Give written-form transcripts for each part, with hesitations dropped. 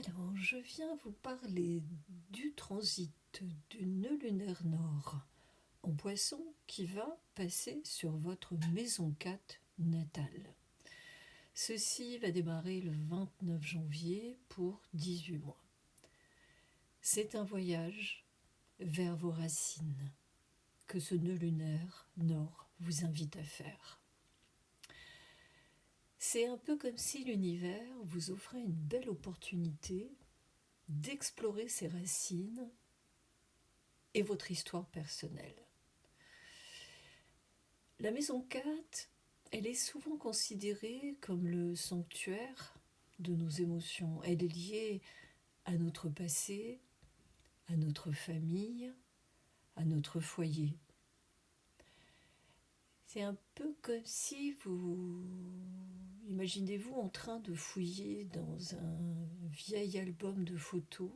Alors, je viens vous parler du transit du nœud lunaire nord en Poisson qui va passer sur votre maison 4 natale. Ceci va démarrer le 29 janvier pour 18 mois. C'est un voyage vers vos racines que ce nœud lunaire nord vous invite à faire. C'est un peu comme si l'univers vous offrait une belle opportunité d'explorer ses racines et votre histoire personnelle. La maison 4, elle est souvent considérée comme le sanctuaire de nos émotions. Elle est liée à notre passé, à notre famille, à notre foyer. C'est un peu comme si imaginez-vous en train de fouiller dans un vieil album de photos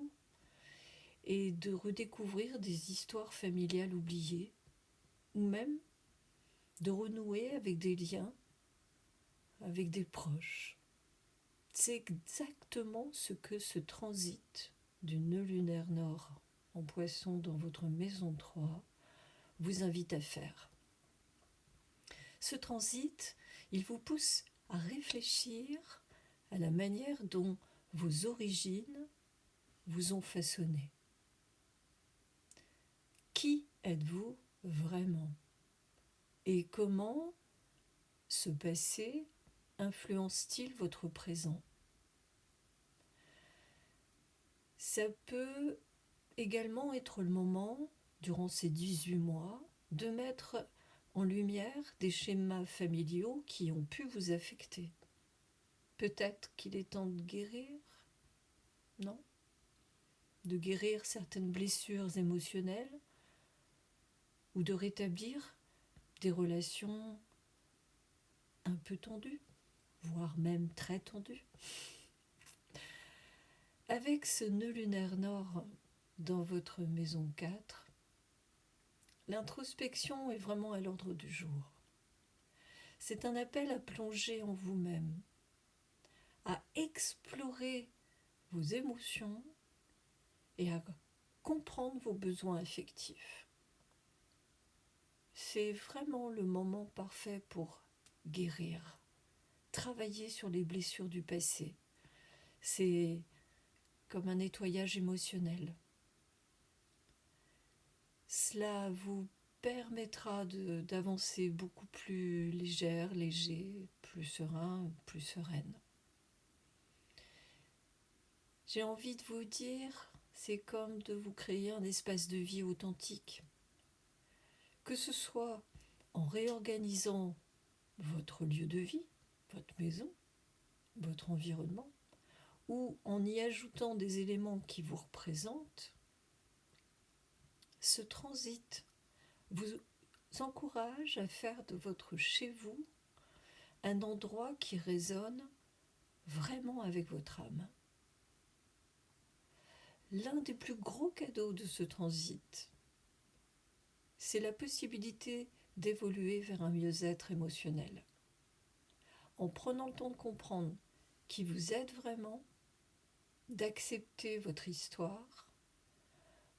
et de redécouvrir des histoires familiales oubliées, ou même de renouer avec des liens, avec des proches. C'est exactement ce que ce transit du nœud lunaire nord en Poisson dans votre maison 3 vous invite à faire. Ce transit, il vous pousse à réfléchir à la manière dont vos origines vous ont façonné. Qui êtes-vous vraiment ? Et comment ce passé influence-t-il votre présent ? Ça peut également être le moment, durant ces 18 mois, de mettre en lumière des schémas familiaux qui ont pu vous affecter. Peut-être qu'il est temps de guérir, non ? De guérir certaines blessures émotionnelles ou de rétablir des relations un peu tendues, voire même très tendues. Avec ce nœud lunaire nord dans votre maison 4, l'introspection est vraiment à l'ordre du jour. C'est un appel à plonger en vous-même, à explorer vos émotions et à comprendre vos besoins affectifs. C'est vraiment le moment parfait pour guérir, travailler sur les blessures du passé. C'est comme un nettoyage émotionnel. Cela vous permettra d'avancer beaucoup plus léger, plus serein, plus sereine. J'ai envie de vous dire, c'est comme de vous créer un espace de vie authentique. Que ce soit en réorganisant votre lieu de vie, votre maison, votre environnement, ou en y ajoutant des éléments qui vous représentent, ce transit vous encourage à faire de votre chez vous un endroit qui résonne vraiment avec votre âme. L'un des plus gros cadeaux de ce transit, c'est la possibilité d'évoluer vers un mieux-être émotionnel. En prenant le temps de comprendre qui vous êtes vraiment, d'accepter votre histoire,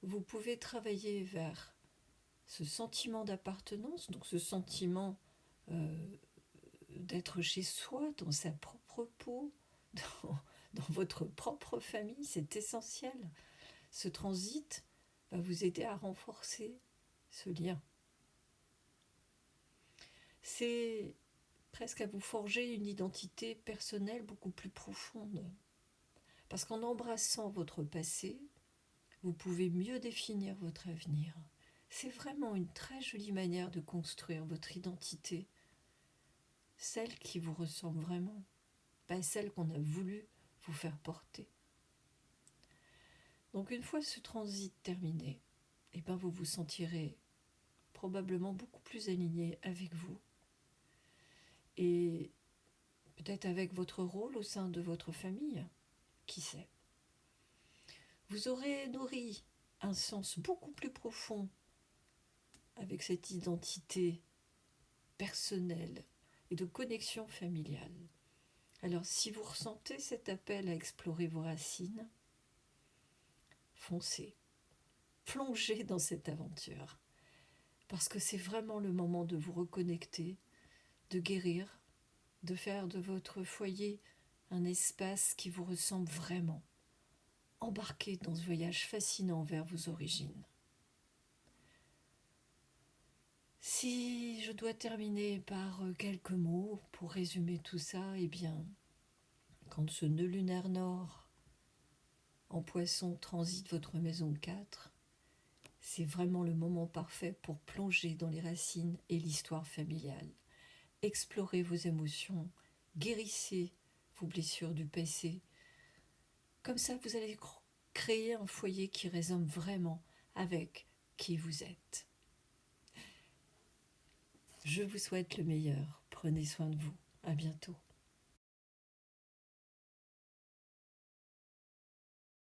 vous pouvez travailler vers ce sentiment d'appartenance, donc ce sentiment d'être chez soi, dans sa propre peau, dans votre propre famille, c'est essentiel. Ce transit va vous aider à renforcer ce lien. C'est presque à vous forger une identité personnelle beaucoup plus profonde. Parce qu'en embrassant votre passé, vous pouvez mieux définir votre avenir. C'est vraiment une très jolie manière de construire votre identité, celle qui vous ressemble vraiment, pas celle qu'on a voulu vous faire porter. Donc une fois ce transit terminé, vous vous sentirez probablement beaucoup plus aligné avec vous et peut-être avec votre rôle au sein de votre famille, qui sait. Vous aurez nourri un sens beaucoup plus profond avec cette identité personnelle et de connexion familiale. Alors si vous ressentez cet appel à explorer vos racines, foncez, plongez dans cette aventure, parce que c'est vraiment le moment de vous reconnecter, de guérir, de faire de votre foyer un espace qui vous ressemble vraiment. Embarquez dans ce voyage fascinant vers vos origines. Si je dois terminer par quelques mots pour résumer tout ça, eh bien, quand ce nœud lunaire nord en Poisson transite votre maison 4, c'est vraiment le moment parfait pour plonger dans les racines et l'histoire familiale. Explorez vos émotions, guérissez vos blessures du passé. Comme ça, vous allez créer un foyer qui résonne vraiment avec qui vous êtes. Je vous souhaite le meilleur. Prenez soin de vous. À bientôt.